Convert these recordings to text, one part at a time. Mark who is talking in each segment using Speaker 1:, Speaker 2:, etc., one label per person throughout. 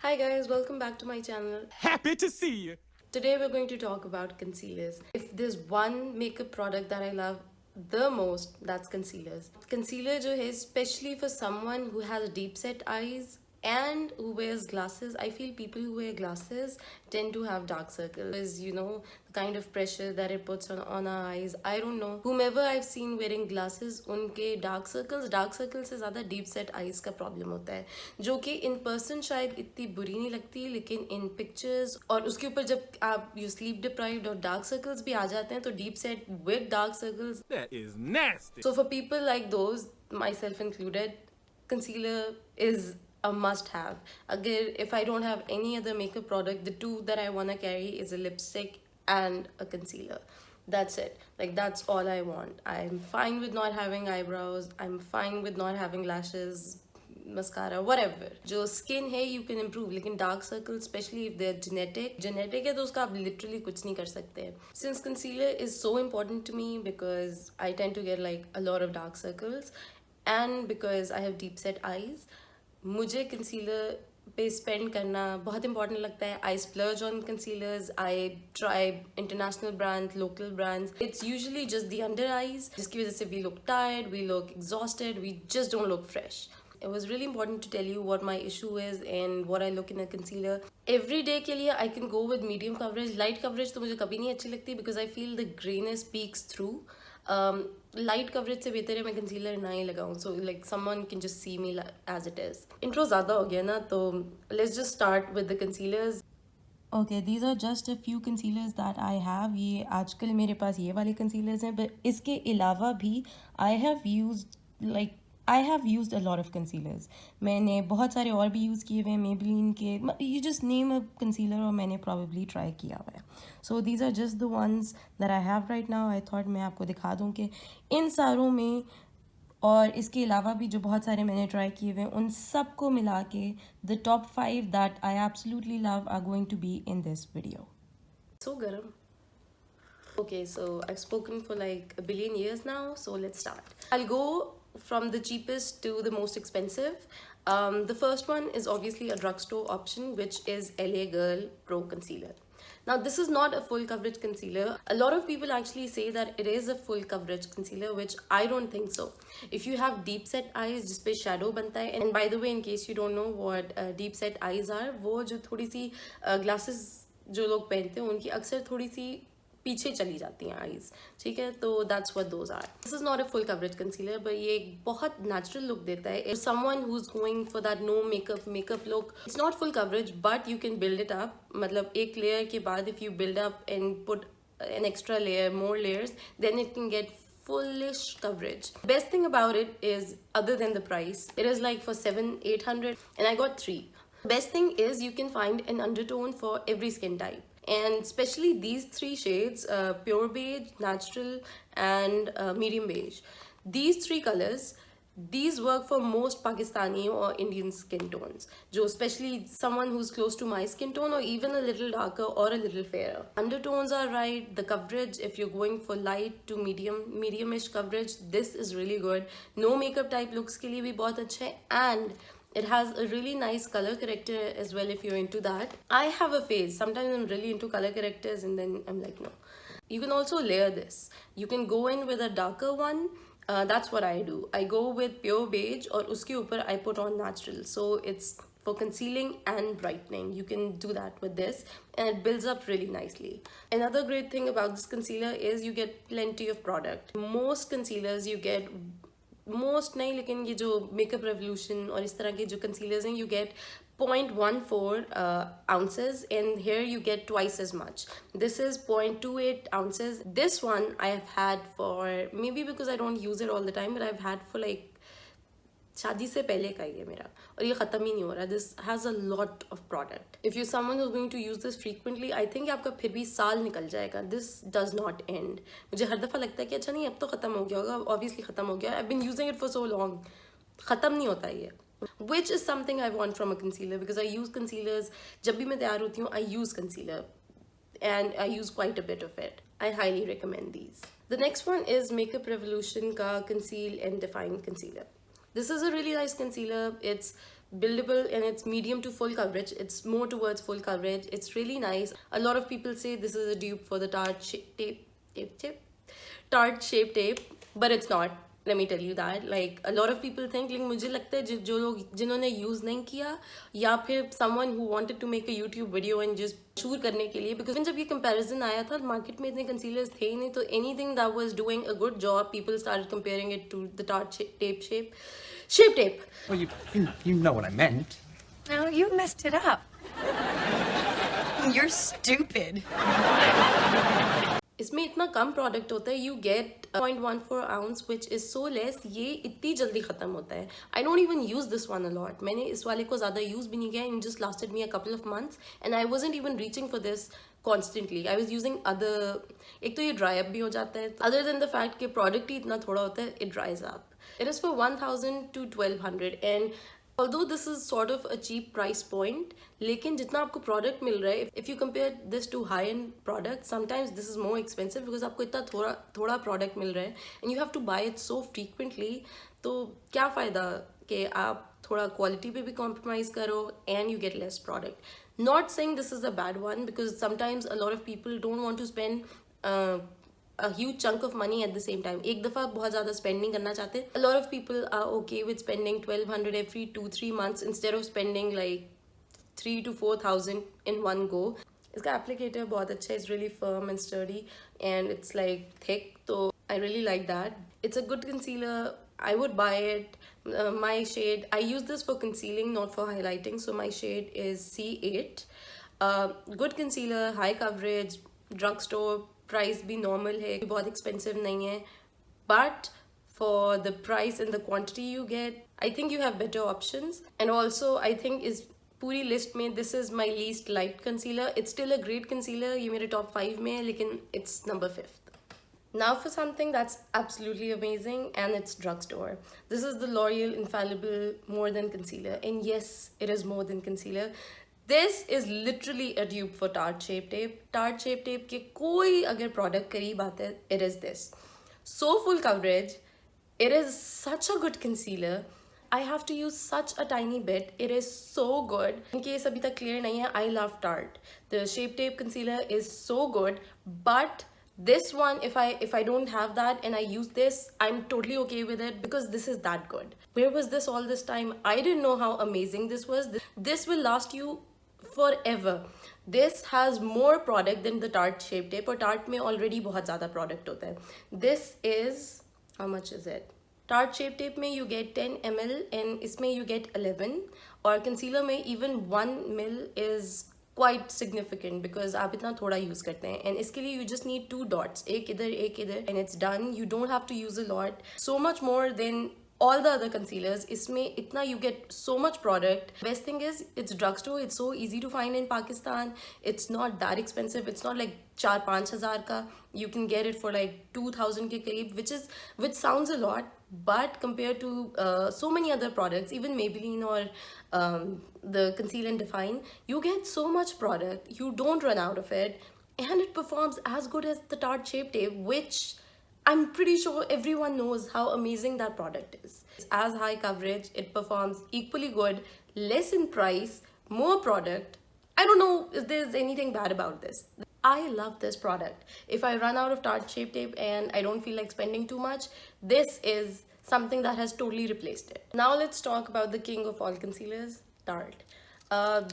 Speaker 1: Hi guys, welcome back to my channel.
Speaker 2: Happy to see you.
Speaker 1: Today we're going to talk about concealers. If there's one makeup product that I love the most, that's concealers. Concealer jo hai, especially for someone who has deep set eyes and who wears glasses. I feel people who wear glasses tend to have dark circles. The kind of pressure that it puts on our eyes. I don't know. Whomever I've seen wearing glasses, unke dark circles से ज़्यादा deep set eyes का problem होता है, जो कि in person शायद इतनी बुरी नहीं लगती, लेकिन in pictures और उसके ऊपर जब आप you sleep deprived और dark circles भी आ जाते हैं, तो deep set with dark circles.
Speaker 2: That is nasty.
Speaker 1: So for people like those, myself included, concealer is a must have. Again, if I don't have any other makeup product, the two that I want to carry is a lipstick and a concealer. That's it. Like, that's all I want. I'm fine with not having eyebrows. I'm fine with not having lashes, mascara, whatever. जो skin है, you can improve. लेकिन dark circles, especially if they're genetic है तो उसका आप literally कुछ नहीं कर सकते. Since concealer is so important to me because I tend to get like a lot of dark circles and because I have deep set eyes, मुझे concealer पे spend करना बहुत important लगता है. I splurge on concealers. I try international brands, local brands. It's usually just the under eyes, जिसकी वजह से we look tired, we look exhausted, we just don't look fresh. It was really important to tell you what my issue is and what I look in a concealer. Every day के लिए I can go with medium coverage. Light coverage तो मुझे कभी नहीं अच्छी लगती because I feel the grayness peeks through. Light coverage से बेहतर है मैं concealer ना ही लगाऊं, so like someone can just see me as it is. Intro ज़्यादा हो गया ना, तो let's just start with the concealers. Okay, these are just a few concealers that I have. ये आजकल मेरे पास ये वाले concealers हैं, but इसके अलावा भी I have used a lot of concealers. मैंने बहुत सारे और भी यूज़ किए हुए हैं, Maybelline के. You just name a concealer और मैंने probably try किया हुआ है. So these are just the ones that I have right now. I thought मैं आपको दिखा दूँ कि इन सारों में और इसके अलावा भी जो बहुत सारे मैंने ट्राई किए हुए हैं, उन सब को मिला के the top 5 that I absolutely love are going to be in this video. So garam. Okay, so I've spoken for like a billion years now, so let's start. I'll go from the cheapest to the most expensive. The first one is obviously a drugstore option, which is LA Girl Pro Concealer. Now, this is not a full coverage concealer. A lot of people actually say that it is a full coverage concealer, which I don't think so. If you have deep set eyes, जिस पे shadow बनता है, and by the way, in case you don't know what deep set eyes are, वो जो थोड़ी सी glasses जो लोग पहनते हैं, उनकी अक्सर थोड़ी सी पीछे चली जाती हैं आईज, ठीक है, तो that's what those are. This is not a full coverage concealer, but ये एक बहुत नेचुरल लुक देता है. Someone who is going for that no makeup look, it's not full coverage but you can build it up. मतलब एक layer के बाद if you build up and put an extra layer, more layers, then it can get fullish coverage. Best thing about it is, other than the price, it is like for 700-800 and I got 3. Best thing is you can find an undertone for every skin type, and especially these 3 shades, pure beige, natural and medium beige. These 3 colors, these work for most Pakistani or Indian skin tones, especially someone who's close to my skin tone or even a little darker or a little fairer. Undertones are right. The coverage, if you're going for light to medium-ish coverage, this is really good. No makeup type looks के लिए भी बहुत अच्छा है, and it has a really nice color corrector as well if you're into that. I have a phase. Sometimes I'm really into color correctors and then I'm like, no. You can also layer this. You can go in with a darker one. That's what I do. I go with pure beige और उसके ऊपर I put on natural. So it's for concealing and brightening. You can do that with this and it builds up really nicely. Another great thing about this concealer is you get plenty of product. Most concealers you get, most नहीं, लेकिन ये जो makeup revolution और इस तरह के जो concealers हैं, you get 0.14 ounces, and here you get twice as much. This is 0.28 ounces. This one I have had for, maybe because I don't use it all the time, but I've had for like शादी से पहले का ही है मेरा और ये ख़त्म ही नहीं हो रहा. This has a lot of product. If you're someone who's going to use this frequently, I think आपका फिर भी साल निकल जाएगा. This does not end. मुझे हर दफ़ा लगता है कि अच्छा नहीं अब तो ख़त्म हो गया होगा. Obviously ख़त्म हो गया. I've been using it for so long. ख़त्म नहीं होता ये. Which is something I want from a concealer because I use concealers. जब भी मैं तैयार होती हूँ, I use concealer. And I use quite a bit of it. I highly recommend these. The next one is Makeup Revolution का Conceal and Define Concealer. This is a really nice concealer. It's buildable and it's medium to full coverage. It's more towards full coverage. It's really nice. A lot of people say this is a dupe for the Tarte shape tape, but it's not. Let me tell you that. Like a lot of people think, like मुझे लगता है जो लोग जिन्होंने use नहीं किया या फिर someone who wanted to make a YouTube video and just शूर करने के लिए, because जब ये comparison आया था market में इतने concealers थे ही नहीं, तो anything that was doing a good job people started comparing it to the Tarte shape tape.
Speaker 3: Well, you know what I meant.
Speaker 4: No, you messed it up. You're stupid.
Speaker 1: इसमें इतना कम product होता है, you get 0.14 ounce which is so less. ये इतनी जल्दी खत्म होता है. I don't even use this one a lot. मैंने इस वाले को ज़्यादा यूज़ भी नहीं किया. It just lasted me a couple of months and I wasn't even reaching for this constantly. I was using other. एक तो ये dry up भी हो जाता है. Other than the fact कि product ही इतना थोड़ा होता है, it dries up. It is for 1,000 to 1,200 and although this is sort of a cheap price point, लेकिन जितना आपको product मिल रहा है, if you compare this to high-end products, sometimes this is more expensive because आपको इतना थोड़ा product मिल रहा है and you have to buy it so frequently. तो क्या फ़ायदा कि आप थोड़ा quality पे भी compromise करो and you get less product. Not saying this is a bad one because sometimes a lot of people don't want to spend a huge chunk of money at the same time. एक दफ़ा बहुत ज़्यादा spend नहीं करना चाहते. A lot of people are okay with spending 1,200 every 2-3 months instead of spending like 3,000 to 4,000 in one go. इसका applicator बहुत अच्छा है. It's really firm and sturdy and it's like thick. So I really like that. It's a good concealer. I would buy it. My shade, I use this for concealing, not for highlighting. So my shade is C8. Good concealer, high coverage, drugstore. Price भी normal है, बहुत expensive नहीं है, but for the price and the quantity you get, I think you have better options. And also I think इस पूरी list में this is my least light concealer. It's still a great concealer. ये मेरे top 5 में है, लेकिन it's number 5th. Now for something that's absolutely amazing and it's drugstore. This is the Loreal Infallible More Than Concealer, and yes, it is more than concealer. This is literally a dupe for Tarte Shape Tape. Tarte Shape Tape के कोई अगर product करीब आता है, it is this. So full coverage. It is such a good concealer. I have to use such a tiny bit. It is so good. In case अभी तक clear नहीं है, I love Tarte. The Shape Tape concealer is so good, but this one, if I don't have that and I use this, I'm totally okay with it because this is that good. Where was this all this time? I didn't know how amazing this was. This will last you forever. This has more product than the Tarte Shape Tape, और Tarte में already बहुत ज़्यादा product होता है. This is, how much is it? Tarte Shape Tape में you get 10 ml and इसमें you get 11, और concealer में even 1 ml is quite significant because आप इतना थोड़ा यूज़ करते हैं. And इसके लिए you just need 2 dots, एक इधर, and it's done. You don't have to use a lot. So much more than all the other concealers. इसमें इतना you get so much product. Best thing is it's drugstore. It's so easy to find in Pakistan. It's not that expensive. It's not like 4-5 हज़ार का. You can get it for like 2,000 के करीब, which sounds a lot, but compared to so many other products, even Maybelline or the Conceal and Define, you get so much product. You don't run out of it, and it performs as good as the Tarte Shape Tape, which I'm pretty sure everyone knows how amazing that product is. It's as high coverage, it performs equally good, less in price, more product. I don't know if there's anything bad about this. I love this product. If I run out of Tarte Shape Tape and I don't feel like spending too much, this is something that has totally replaced it. Now let's talk about the king of all concealers, Tarte.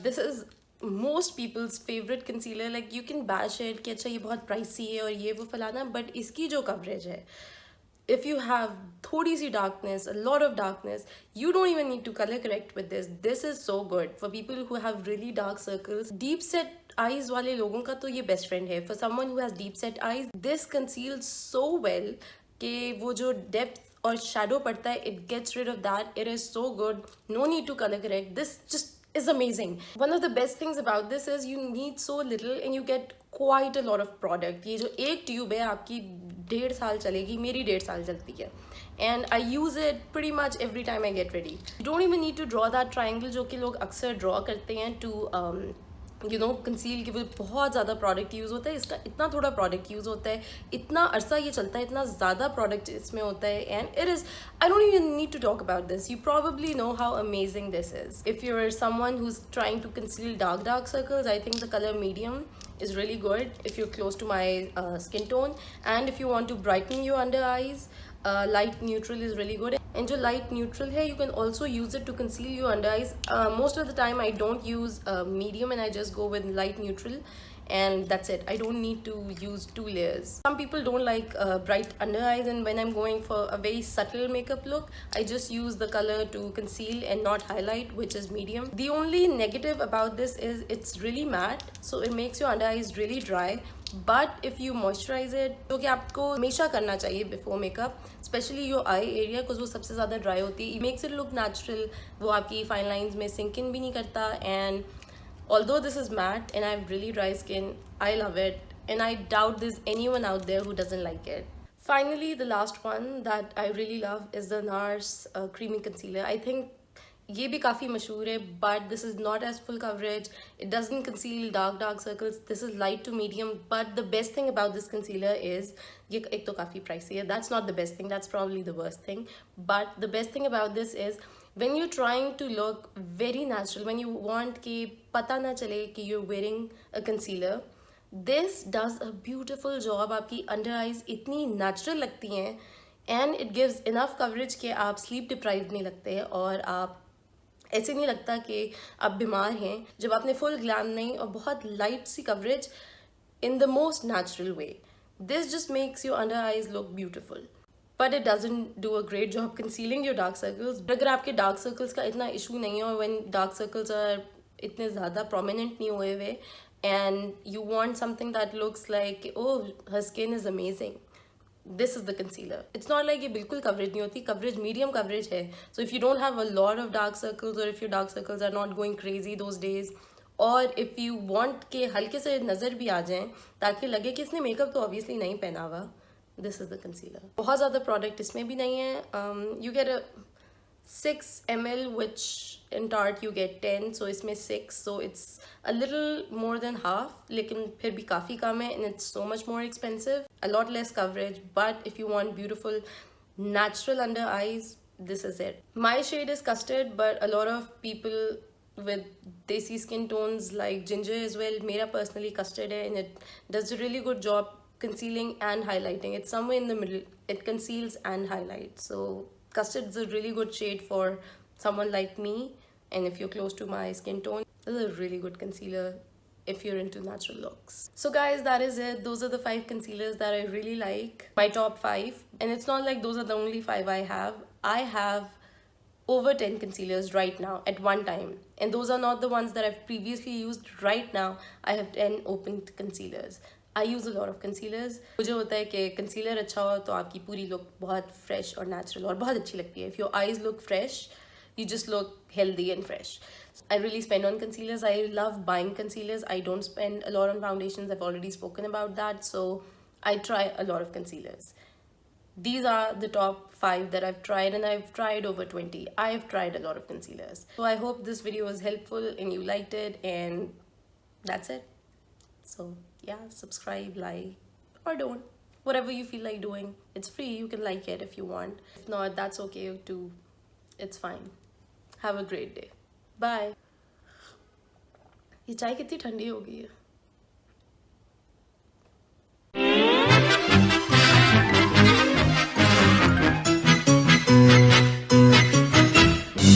Speaker 1: This is most people's favorite concealer. Like you can bash it कि अच्छा ये बहुत pricey है और ये वो फलाना, but इसकी जो coverage है, if you have थोड़ी सी darkness, a lot of darkness, you don't even need to color correct with this. This is so good for people who have really dark circles. Deep set eyes वाले लोगों का तो ये best friend है. For someone who has deep set eyes, this conceals so well कि वो जो depth और shadow पड़ता है, it gets rid of that. It is so good. No need to color correct. This just is amazing. One of the best things about this is you need so little and you get quite a lot of product. ये जो एक tube है आपकी 1.5 साल चलेगी, मेरी 1.5 साल चलती है. And I use it pretty much every time I get ready. You don't even need to draw that triangle जो कि लोग अक्सर draw करते हैं to कंसील के लिए बहुत ज़्यादा प्रोडक्ट यूज़ होता है, इसका इतना थोड़ा प्रोडक्ट यूज़ होता है, इतना अरसा ये चलता है, इतना ज़्यादा प्रोडक्ट इसमें होता है, and it is, I don't even need to talk about this, you probably know how amazing this is. If you're someone who's trying to conceal dark circles, I think the color medium is really good if you're close to my skin tone. And if you want to brighten your under eyes, light neutral is really good. And जो light neutral है, you can also use it to conceal your under eyes. Most of the time I don't use medium and I just go with light neutral, and that's it. I don't need to use two layers. Some people don't like bright under eyes, and when I'm going for a very subtle makeup look, I just use the color to conceal and not highlight, which is medium. The only negative about this is it's really matte, so it makes your under eyes really dry. But if you moisturize it, जो कि आपको हमेशा करना चाहिए before makeup, especially your eye area, because वो सबसे ज़्यादा dry होती है, it makes it look natural. वो आपकी fine lines में sink in भी नहीं करता. And although this is matte and I have really dry skin, I love it, and I doubt there's anyone out there who doesn't like it. Finally, the last one that I really love is the NARS creamy concealer. I think ये भी काफ़ी मशहूर है, but this is not as full coverage. It doesn't conceal dark circles. This is light to medium. But the best thing about this concealer is ये एक तो काफ़ी pricey है. That's not the best thing. That's probably the worst thing. But the best thing about this is when you're trying to look very natural, when you want कि पता ना चले कि you're wearing a concealer, this does a beautiful job. आपकी under eyes इतनी natural लगती हैं, and it gives enough coverage कि आप sleep deprived नहीं लगते, और आप ऐसे नहीं लगता कि आप बीमार हैं जब आपने फुल ग्लैम नहीं और बहुत लाइट सी coverage in the most natural way. This just makes your under eyes look beautiful, but it doesn't do a great job concealing your dark circles. अगर आपके डार्क सर्कल्स का इतना इशू नहीं है, और व्हेन डार्क सर्कल्स आर इतने ज़्यादा prominent नहीं हुए हुए, and you want something that looks like oh her skin is amazing, this is the concealer. It's not like ये बिल्कुल coverage नहीं होती, coverage medium coverage है. So if you don't have a lot of dark circles, or if your dark circles are not going crazy those days, or if you want के हल्के से नज़र भी आ जाएं ताकि लगे कि इसने मेकअप तो obviously नहीं पहना हुआ, this is the concealer. बहुत ज़्यादा product इसमें भी नहीं है. You get a 6 ml, which in Tarte you get 10, so इसमें 6, so it's a little more than half, लेकिन फिर भी काफ़ी कम है, and it's so much more expensive, a lot less coverage. But if you want beautiful natural under eyes, this is it. My shade is custard, but a lot of people with desi skin tones like ginger as well. मेरा personally custard है, and it does a really good job concealing and highlighting. It's somewhere in the middle. It conceals and highlights. So custard is a really good shade for someone like me, and if you're close to my skin tone, this is a really good concealer if you're into natural looks. So guys, that is it. Those are the 5 concealers that I really like, my top 5. And it's not like those are the only 5 I have. I have over 10 concealers right now at one time, and those are not the ones that I've previously used. Right now I have 10 opened concealers. I use a lot of concealers. मुझे होता है कि concealer अच्छा हो तो आपकी पूरी look बहुत fresh और natural और बहुत अच्छी लगती है. If your eyes look fresh, you just look healthy and fresh. I really spend on concealers. I love buying concealers. I don't spend a lot on foundations. I've already spoken about that. So I try a lot of concealers. These are the top 5 that I've tried, and I've tried over 20. I've tried a lot of concealers. So I hope this video was helpful and you liked it, and that's it. So yeah, subscribe, like, or don't. Whatever you feel like doing. It's free. You can like it if you want. If not, that's okay too. It's fine. Have a great day. Bye. ये चाय कितनी ठंडी हो गई है.